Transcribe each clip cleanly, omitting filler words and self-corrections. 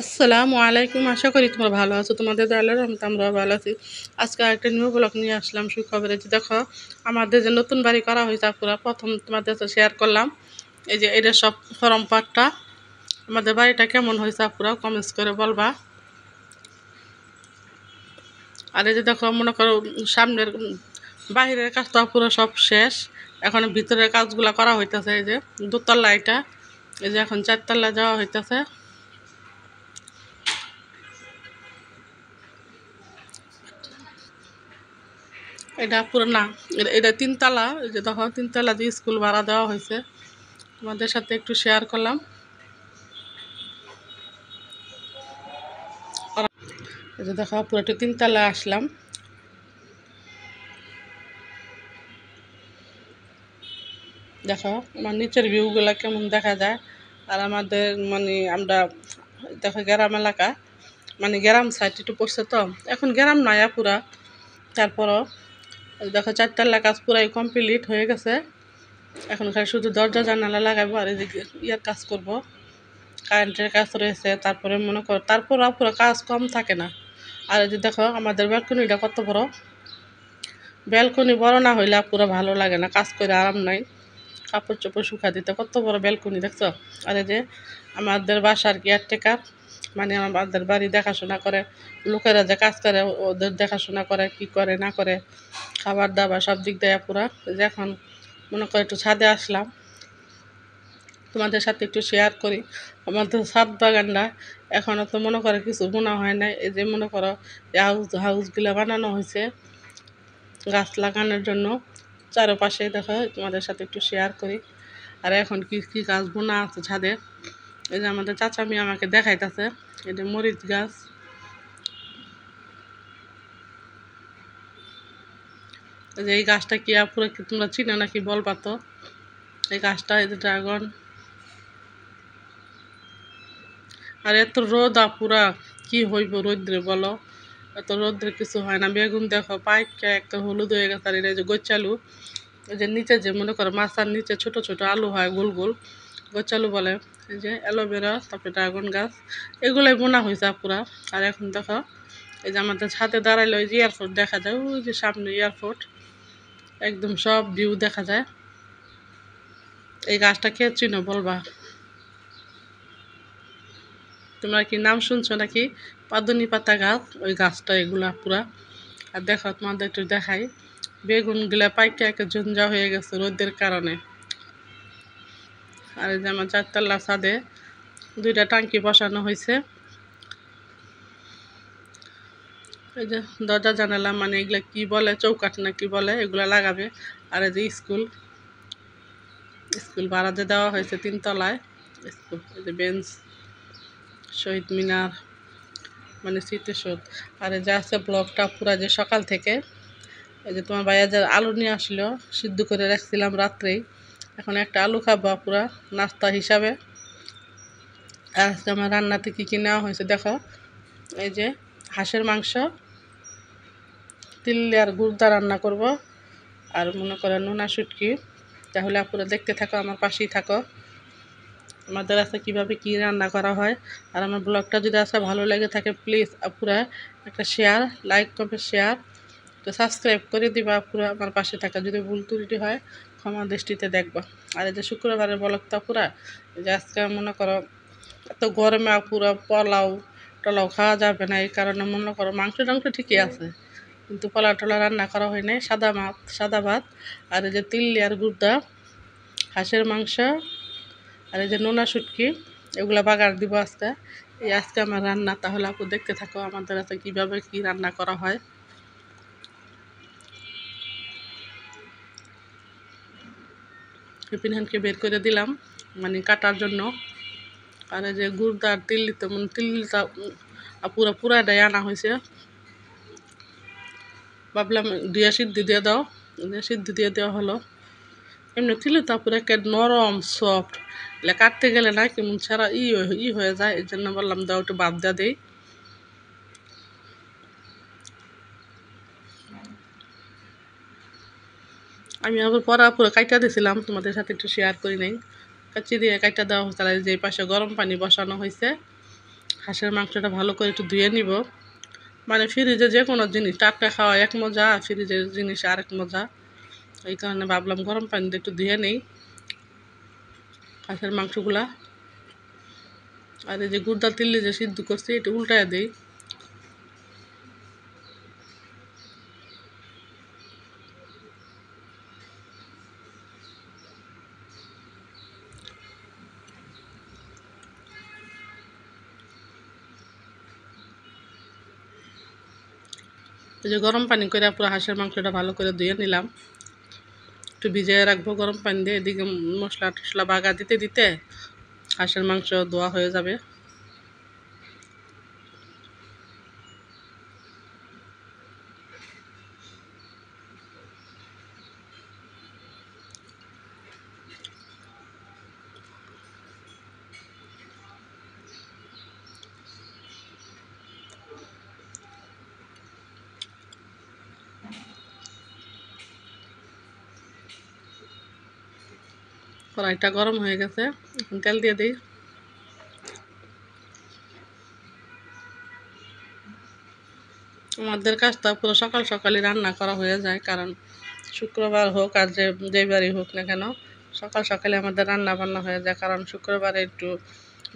আসসালামু আলাইকুম। আশা করি তোমরা ভালো আছো। তোমাদের দয়ালের রহমতে আমরাও ভালো আছি। আজকে একটা নিউ ব্লগ নিয়ে আসলাম সুখবরে। যে দেখো, আমাদের যে নতুন বাড়ি করা হয়েছে আপুরা, প্রথম তোমাদের সাথে শেয়ার করলাম। এই যে এটা সব ফরম পার্টটা। আমাদের বাড়িটা কেমন হয়েছে আপুরা কমেন্টস করে বলবা। আর এই যে দেখো, মনে করো সামনের বাহিরের কাজ তো পুরো সব শেষ। এখন ভিতরের কাজগুলো করা হইতেছে। এই যে দোতলা এটা, এই যে এখন চারতলা যাওয়া হইতেছে। এটা পুরো না, এটা তিনতলা। এই যে দেখো, তিনতলা দিয়ে স্কুল ভাড়া দেওয়া হয়েছে। তোমাদের সাথে একটু শেয়ার করলাম। এই যে দেখো, পুরো একটু তিনতলা আসলাম। দেখো আমার নিচের ভিউগুলো কেমন দেখা যায়। আর আমাদের মানে আমরা দেখো গ্রাম এলাকা, মানে গ্রাম সাইড একটু পড়ছে তো। এখন গ্রাম নয় পুরা, তারপরও দেখো চারতলা কাজ পুরাই কমপ্লিট হয়ে গেছে। এখন খালি শুধু দরজা জানালা লাগাবো আর এই যে ইয়ার কাজ করব, কারেন্টের কাজ রয়েছে। তারপরে মনে করো তারপর পুরো কাজ কম থাকে না। আর এই যে দেখো আমাদের ব্যালকনিটা কত বড়। ব্যালকনি বড় না হইলে পুরো ভালো লাগে না, কাজ করে আরাম নাই। কাপড় চোপড় শুকা দিতে কত বড় ব্যালকনি দেখছো। আর এই যে আমাদের বাসার কেয়ারটেকার, মানে আমাদের বাড়ি দেখাশোনা করে লোকেরা যে কাজ করে, ওদের দেখাশোনা করে কি করে না করে, খাবার দাবার সব দিক দেয় পুরা। যে এখন মনে করো একটু ছাদে আসলাম, তোমাদের সাথে একটু শেয়ার করি। আমাদের ছাদ বাগানটা এখনও তো মনে করো কিছু বোনা হয় নাই। এই যে মনে করো হাউসগুলো বানানো হয়েছে গাছ লাগানোর জন্য। চারপাশে দেখো তোমাদের সাথে একটু শেয়ার করি। আর এখন কি কি গাছ বোনা আছে ছাদে। এই যে আমাদের চাচা মেয়ে আমাকে দেখাইতেছে, এই যে মরিচ গাছ। এই যে এই গাছটা কি পুরো কি তোমরা চিনো নাকি বলবা তো। এই গাছটা এই যে ড্রাগন। আর এত রোদ পুরা কি হইব রোদ্রে বলো। এত রোদ্রে কিছু হয় না। বেগুন দেখো পাইকা একটা হলুদ হয়ে গেছে। আর এটা যে গোচালু, এই যে নিচে যে মনে করো মাছার নিচে ছোট ছোট আলু হয় গোল গোল, গোচালু বলে। এই যে অ্যালোভেরা, তারপরে ড্রাগন গাছ, এগুলোই বোনা হয়েছে পুরা। আর এখন দেখো এই যে আমাদের ছাদে দাঁড়াইলে ওই যে এয়ারপোর্ট দেখা যায়, ওই যে সামনে এয়ারপোর্ট, একদম সব ভিউ দেখা যায়। এই গাছটা কে চিনো বলবা। তোমরা কি নাম শুনছো নাকি? পাদুনি পাতা গাছ, ওই গাছটা এগুলা পুরা। আর দেখো তোমাদের একটু দেখাই, বেগুনগুলা পাইকা একটা ঝঞ্ঝা হয়ে গেছে রোদের কারণে। আর এই যে আমার চারতলা ছাদে দুইটা টাঙ্কি বসানো হয়েছে। এই যে দরজা জানালা, মানে এগুলা কি বলে, চৌকাঠ না কি বলে, এগুলা লাগাবে। আর এই যে স্কুল, স্কুল ভাড়াতে দেওয়া হয়েছে তিনতলায় স্কুল। এই যে বেঞ্চ, শহীদ মিনার, মানে স্মৃতিসৌধ। আর এই যে আছে ব্লগটা পুরা যে সকাল থেকে। এই যে তোমার ভাইয়া যে আলু নিয়ে আসলো, সিদ্ধ করে রাখছিলাম রাত্রেই। এখন একটা আলু খাবো পুরা নাস্তা হিসাবে। আর আজকে আমার রান্নাতে কী কী নেওয়া হয়েছে দেখো। এই যে হাঁসের মাংস, তিল আর গুড়দা রান্না করব। আর মনে করো নোনা শুটকি। তাহলে আপুরা দেখতে থাকো, আমার পাশেই থাকো। আমাদের আছে কীভাবে কী রান্না করা হয়। আর আমার ব্লগটা যদি আসে ভালো লেগে থাকে, প্লিজ আপুরা একটা শেয়ার, লাইক কমেন্ট শেয়ার, তো সাবস্ক্রাইব করে দিবা আপুরা। আমার পাশে থাকা যদি ভুল ত্রুটি হয় ক্ষমা দৃষ্টিতে দেখবা। আর এই যে শুক্রবারের ব্লগটা আপুরা, এই যে আজকে মনে করো এত গরমে পুরো পোলাও টোলাও খাওয়া যাবে না। এই কারণে মনে করো মাংস টাংস ঠিকই আছে, কিন্তু পোলাও টোলা রান্না করা হয় নাই। সাদা ভাত আর এই যে তিল্লি আর গুড়দা, হাঁসের মাংস, আর এই যে নোনা শুটকি, এগুলো বাগার দিব আজকে। এই আজকে আমার রান্না। তাহলে আপু দেখতে থাকো আমাদের কাছে কীভাবে কী রান্না করা হয়। টিফিনহানকে বের করে দিলাম, মানে কাটার জন্য। আর এই যে গুড়দা আর তিল্লিতে, মানে তিল্লিটা পুরাটাই আনা হয়েছে। ভাবলাম দিয়া সিদ্ধ দিয়ে দাও, সিদ্ধ দিয়ে দেওয়া হলো। এমনি তিলে তারপরে একটা নরম সফট, এলে কাটতে গেলে না কেমন ছাড়া হয়ে যায়। এই জন্য বললাম দাও একটু বাদ দেওয়া দেই। আমি আবার পরা পুরো কাইটা দিয়েছিলাম, তোমাদের সাথে একটু শেয়ার করি নাই। কাচি দিয়ে কাইটা দেওয়া হয়েছে। আর যে পাশে গরম পানি বসানো হয়েছে, হাঁসের মাংসটা ভালো করে একটু ধুয়ে নিব। মানে ফ্রিজে যে কোনো জিনিস টাটকা খাওয়া এক মজা, ফ্রিজের জিনিস আরেক মজা। এই কারণে ভাবলাম গরম পানি দিয়ে একটু ধুয়ে নেই হাঁসের মাংসগুলা। আর এই যে গুড়দা তিল্লি যে সিদ্ধ করছি এটা উল্টায় দিই। এই যে গরম পানি করে পুরো হাঁসের মাংসটা ভালো করে ধুয়ে নিলাম, একটু ভিজিয়ে রাখবো গরম পানি দিয়ে। এদিকে মশলা টশলা বাগা দিতে দিতে হাঁসের মাংস ধোয়া হয়ে যাবে। কড়াইটা গরম হয়ে গেছে, এখন তেল দিয়ে দিই। আমাদের কাজটা পুরো সকাল সকালই রান্না করা হয়ে যায়, কারণ শুক্রবার হোক আর যে বারই হোক না কেন সকাল সকালে আমাদের রান্না বান্না হয়ে যায়। কারণ শুক্রবারে একটু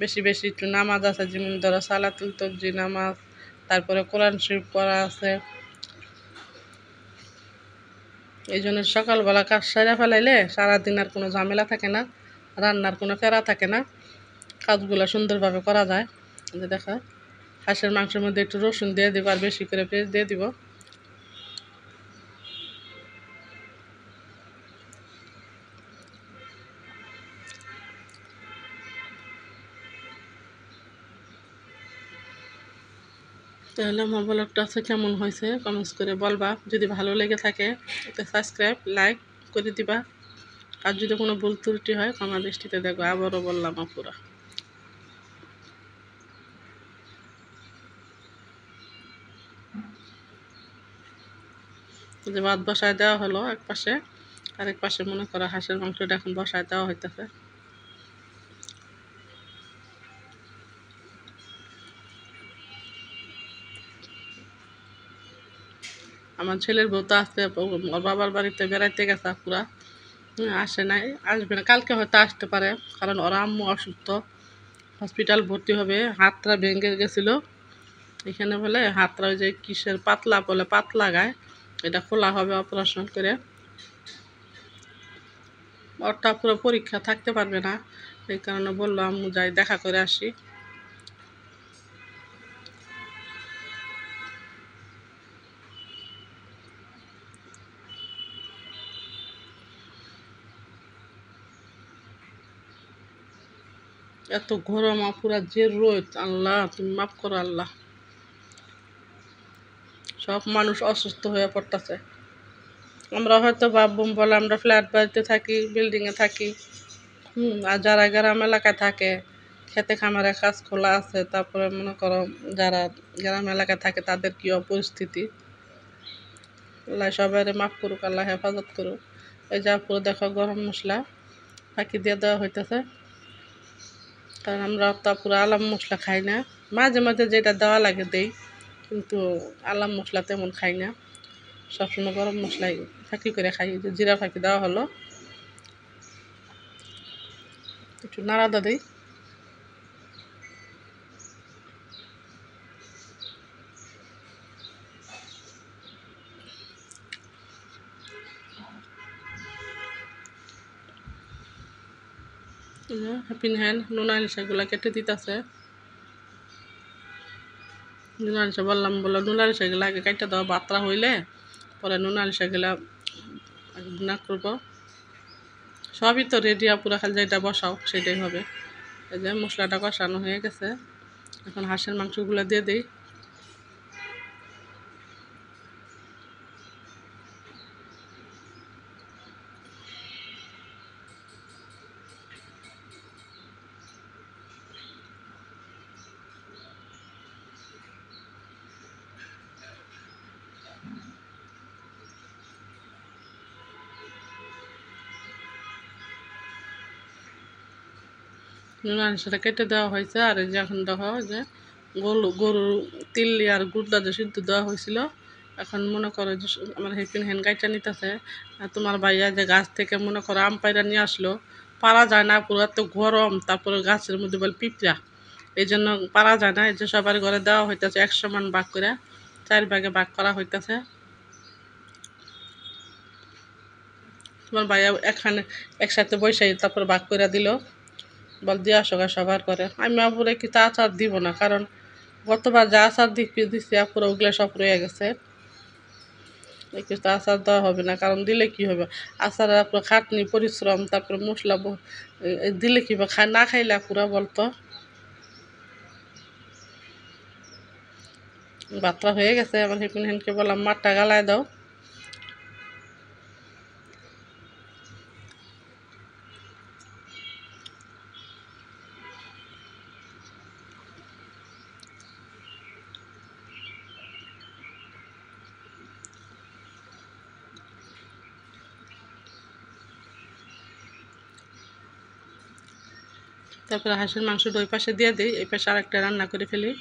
বেশি বেশি একটু নামাজ আছে, যেমন ধরো সালাতুল তকজি নামাজ, তারপরে কোরআন শরীফ পড়া আছে। এই জন্য সকালবেলা কাজ সেরে ফেলাইলে সারাদিন আর কোনো ঝামেলা থাকে না, রান্নার কোনো ফেরা থাকে না, কাজগুলো সুন্দরভাবে করা যায়। যে দেখা হাঁসের মাংসের মধ্যে একটু রসুন দিয়ে দিব আর বেশি করে পেঁয়াজ দিয়ে দিব। তাহলে আমার ব্লগটা আছে কেমন হয়েছে কমেন্টস করে বলবা। যদি ভালো লেগে থাকে তো সাবস্ক্রাইব লাইক করে দিবা। আর যদি কোনো ভুল ত্রুটি হয় ক্ষমা দৃষ্টিতে দেখো। আবারও বললাম আপুরা, যে ভাত বসায় দেওয়া হলো এক পাশে, আরেক পাশে মনে করো হাঁসের মাংসটা এখন বসায় দেওয়া হইতেছে। আমার ছেলের বউ তো আসতে ওর বাবার বাড়িতে বেড়াইতে গেছে পুরা, আসে নাই, আসবে না, কালকে হয়তো আসতে পারে। কারণ ওরা আম্মু অসুস্থ, হসপিটাল ভর্তি হবে, হাতটা ভেঙে গেছিলো। এখানে বলে হাতটা ওই যে কিসের পাতলা বলে পাত লাগায়, এটা খোলা হবে অপারেশন করে। ওরটা পুরো পরীক্ষা থাকতে পারবে না, এই কারণে বললো আম্মু যাই দেখা করে আসি। এত গরম আপুরা, যে রোদ, আল্লাহ তুমি মাফ করো আল্লাহ। সব মানুষ অসুস্থ হয়ে পড়তেছে। আমরা হয়তো ভাববো বলে আমরা ফ্ল্যাট বাড়িতে থাকি, বিল্ডিংয়ে থাকি, আর যারা গ্রাম এলাকায় থাকে খেতে খামারে কাজ খোলা আছে, তারপরে মনে করো যারা গ্রাম এলাকায় থাকে তাদের কী পরিস্থিতি। আল্লাহ সবাই মাফ করুক, আল্লাহ হেফাজত করুক। এই যা পুরো দেখো গরম মশলা ফাঁকি দিয়ে দেওয়া হইতেছে, কারণ আমরা তো পুরো আলাম মশলা খাই না। মাঝে মাঝে যেটা দেওয়া লাগে দেই, কিন্তু আলাম মশলা তেমন খাই না। সবসময় গরম মশলাই ফাঁকি করে খাই। যে জিরা ফাঁকি দেওয়া হলো, একটু নাড়াদা দিই। হ্যাপি হ্যান্ড নুনা সেগুলো কেটে দিতেছে। নুনা বললাম বলো নুনা সেগুলো আগে কেটে দেওয়া, বাতরা হইলে পরে নুনা সেগুলা না করবো। সবই তো রেডি, পুরা খালি যেটা বসাও সেটাই হবে। এই যে মশলাটা কষানো হয়ে গেছে, এখন হাঁসের মাংসগুলো দিয়ে দিই। নুন সেটা কেটে দেওয়া হয়েছে। আর এই যে এখন দেখো যে গরুর তিল্লি আর গুড়দা যে সিদ্ধ দেওয়া হয়েছিল, এখন মনে করো যে আমার হেপিন হ্যান গাইটা নিতেছে। তোমার ভাইয়া যে গাছ থেকে মনে করো আম পাইরা নিয়ে আসলো, পারা যায় না, পুরো এত গরম, তারপরে গাছের মধ্যে বলে পিঁপড়া, এই জন্য পারা যায় না। এই যে সবার ঘরে দেওয়া হইতেছে 100 মান ভাগ করে, 4 ভাগে ভাগ করা হইতেছে। তোমার ভাইয়া এখানে একসাথে বৈশাই তারপর ভাগ করে দিল, বল দিয়ে আসো গা সবার করে। আমি আপুরে কি তা আচার দিব না, কারণ গতবার যা আচার দিচ্ছি আপুরা ওগুলো সব রয়ে গেছে। কিছু আচার দেওয়া হবে না, কারণ দিলে কি হবে, আচার আপনার খাটনি পরিশ্রম, তারপরে মশলা দিলে কি হবে, না খাইলে আপুরা বলতো। বাত্রা হয়ে গেছে, আমার হেপিন হেনকে বললাম মাঠটা গালায় দাও। তারপরে হাঁসের মাংসটা ওই পাশে দিয়ে দিই, এই পাশে আরেকটা রান্না করে ফেলি।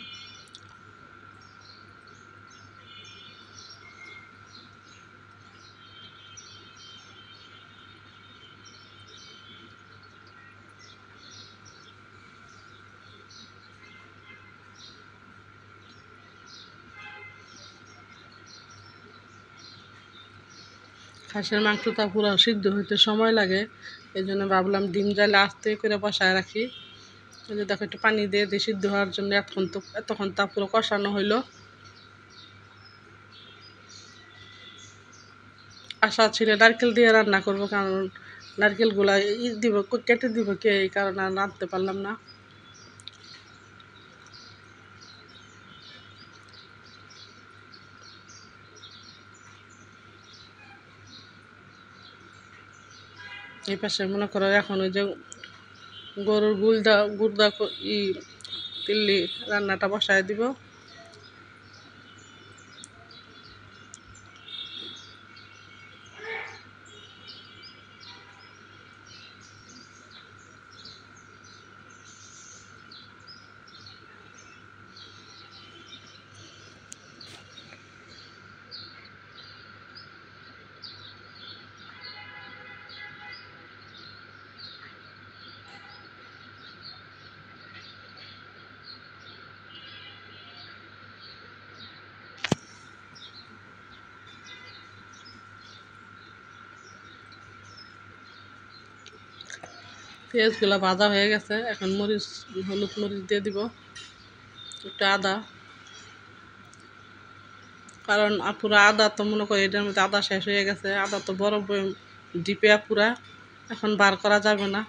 হাঁসের মাংসটা পুরো সিদ্ধ হইতে সময় লাগে, এই জন্য ভাবলাম ডিম জ্বালে আস্তে করে বসায় রাখি। এই যে দেখো একটু পানি দিয়ে দিয়ে সিদ্ধ হওয়ার জন্য এতক্ষণ তা পুরো কষানো হইলো। আশা ছিল নারকেল দিয়ে রান্না করবো, কারণ নারকেলগুলা দিব, কেটে দিব কে, এই কারণে আর রাঁধতে পারলাম না। এই পাশে মনে করো এখন ওই যে গরুর গুড়দা তিল্লি রান্নাটা বসায় দিব। পেঁয়াজগুলো ভাজা হয়ে গেছে, এখন হলুদ মরিচ দিয়ে দিব, একটু আদা, কারণ পুরো আদা তো মনে করি এটার মধ্যে আদা শেষ হয়ে গেছে, আদা তো বড় ডিপে পুরা, এখন বার করা যাবে না।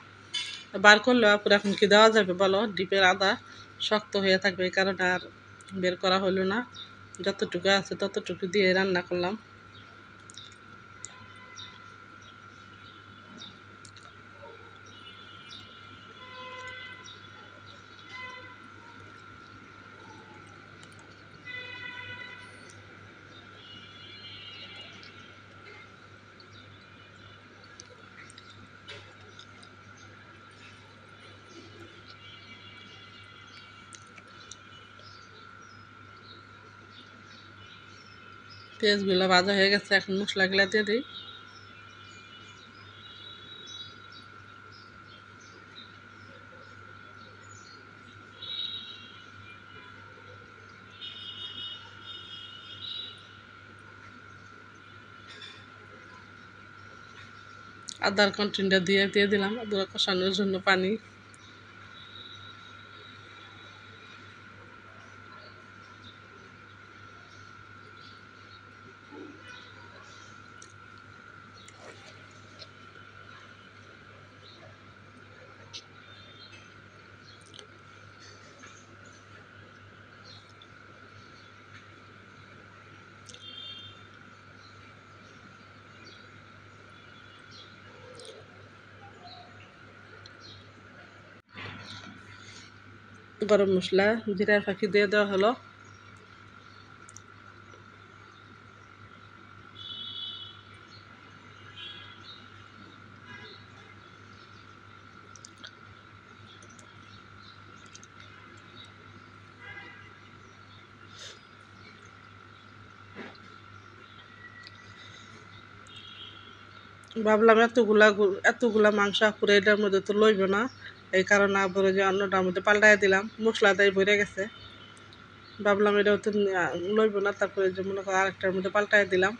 বার করলেও পুরো এখন কি দেওয়া যাবে বলো, ডিপের আদা শক্ত হয়ে থাকবে, এই কারণে আর বের করা হলো না। যতটুকু আছে ততটুকু দিয়ে রান্না করলাম। পেঁয়াজগুলো ভাজা হয়ে গেছে, এখন মশলাগুলো দিয়ে দিই। আদার কন্টিনটা দিয়ে দিলাম, আদা কষানোর জন্য পানি। গরম মশলা, জিরার ফাঁকি দিয়ে দেওয়া হলো। ভাবলাম এতগুলা মাংস আপুরে এটার মধ্যে তো লইব না, এই কারণে আবার যে অন্যটার মধ্যে পাল্টাই দিলাম, মশলা দিয়ে ভরে গেছে। ভাবলাম এটাও তো লইব না, তারপরে যে মনে করো আরেকটার মধ্যে পাল্টাই দিলাম।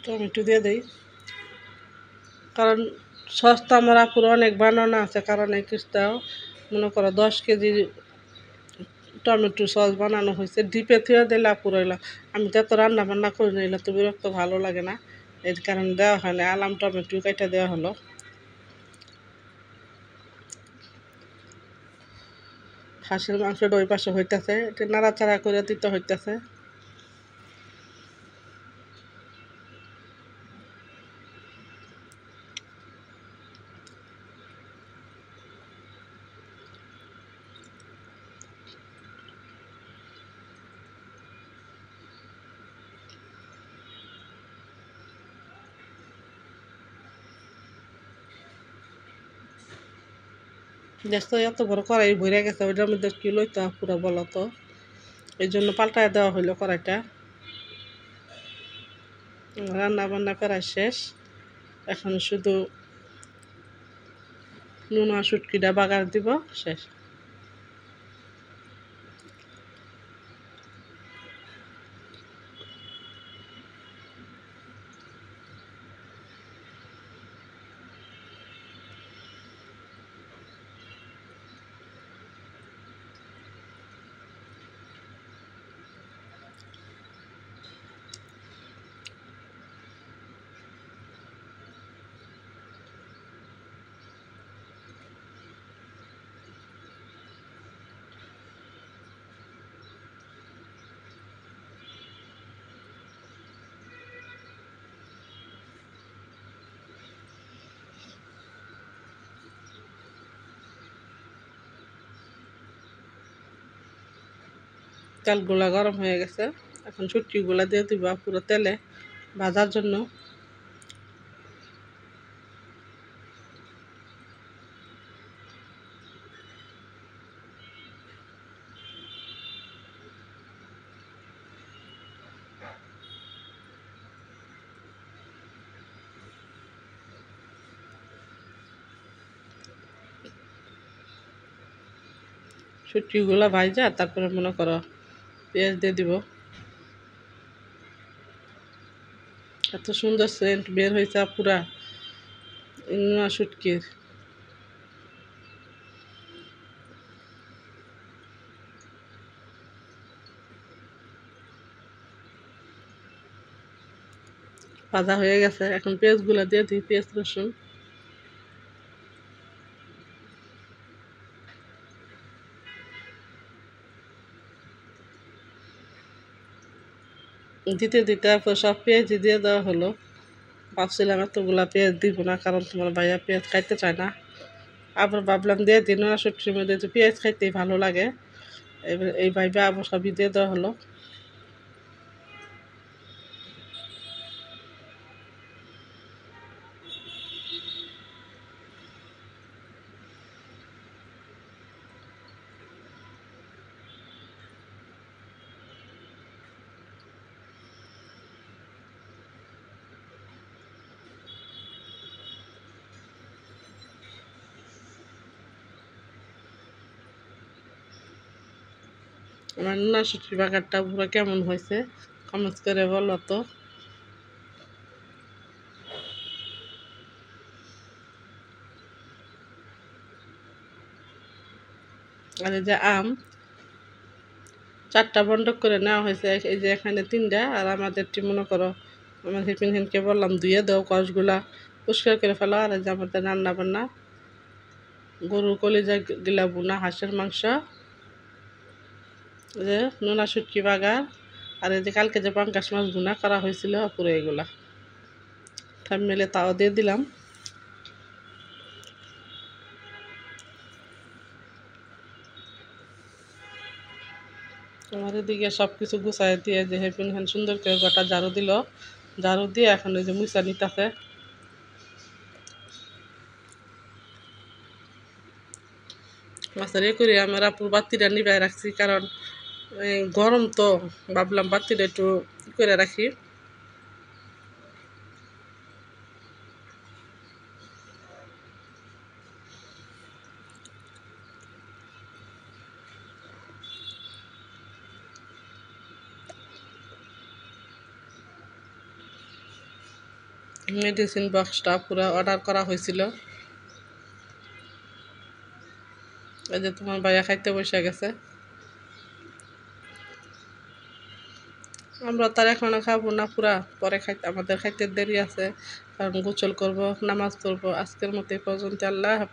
টমেটো দিয়ে দিই, কারণ সস তো আমার আপুর অনেক বানানো আছে, কারণ এই কিছুটাও মনে করো 10 কেজি টমেটো সস বানানো হয়েছে। ডিপে থুয়ে দিলে আপুর হইলো, আমি তো এত রান্না বান্না করে নিলে তো বিরক্ত ভালো লাগে না, এর কারণে দেওয়া হয় না। আলাম টমেটো কেটে দেওয়া হলো। হাঁসের মাংসটা ওই পাশে হইতেছে, এটা নাড়াচাড়া করে দিতে হইতেছে। দেখছো এত বড় কড়াই ভরে গেছে, ওইটার মধ্যে কি লইতো পুরো বলো তো, এই জন্য পাল্টায় দেওয়া হইলো কড়াইটা। রান্না বান্না করা শেষ, এখন শুধু নুন আর শুটকিটা বাগার দিব, শেষ। তেলগুলা গরম হয়ে গেছে, এখন শুটকিগুলা দিয়ে দিব পুরো তেলে ভাজার জন্য। শুটকিগুলা ভাজা তারপরে মনে করো পেঁয়াজ দিয়ে দিব। এত সুন্দর সেন্ট বের হয়েছে পুরা ইন্না শুটকির। ভাজা হয়ে গেছে, এখন পেঁয়াজগুলা দিয়ে দিই, পেঁয়াজ রসুন দিতে দিতে তারপর সব পেঁয়াজই দিয়ে দেওয়া হলো। ভাবছিলাম এতগুলা পেঁয়াজ দিব না, কারণ তোমার ভাইয়া পেঁয়াজ খাইতে চায় না। আবার ভাবলাম দিয়ে দিন, না শুটকির মধ্যে তো পেঁয়াজ খাইতেই ভালো লাগে। এবার এই ভাইবে আবার সবই দিয়ে দেওয়া হলো। আমার না শুটকি বাগারটা পুরো কেমন হয়েছে কমেন্টস করে বলো তো। আর এই যে আম 4টা বন্ডক করে নেওয়া হয়েছে, এই যে এখানে 3টা, আর আমাদেরটি মনে করো আমার হিপিন হিনকে বললাম ধুয়ে দাও কষগুলা পরিষ্কার করে ফেলো। আর এই যে আমাদের রান্না বান্না গরুর কলিজা গিলা বুনা, হাঁসের মাংস, এই যে নোনা শুটকি বাগার, আর এই যে কালকে যে পাঙ্কাশ মাছ বুনা করা হয়েছিল পুরো এগুলা সব মিলে তাও দিয়ে দিলাম। আমার এদিকে সব কিছু গুছাই দিয়ে যে হেপিন হ্যান সুন্দর করে গোটা ঝাড়ু দিল, ঝাড়ু দিয়ে এখন ওই যে মুছা নিতেছে। মাছের করে আমার আপুর বাতিটা নিবাই রাখছি, কারণ এই গরম তো, ভাবলাম বাতিটা একটু করে রাখি। মেডিসিন বক্সটা পুরো অর্ডার করা হয়েছিল। এই যে তোমার ভাইয়া খাইতে বসে গেছে। আমরা তার এখনো খাবো না পুরা, পরে খাইতে আমাদের খাইতে দেরি আছে, কারণ গোসল করব, নামাজ পড়বো। আজকের মতো এই পর্যন্ত। আল্লাহ হাফেজ।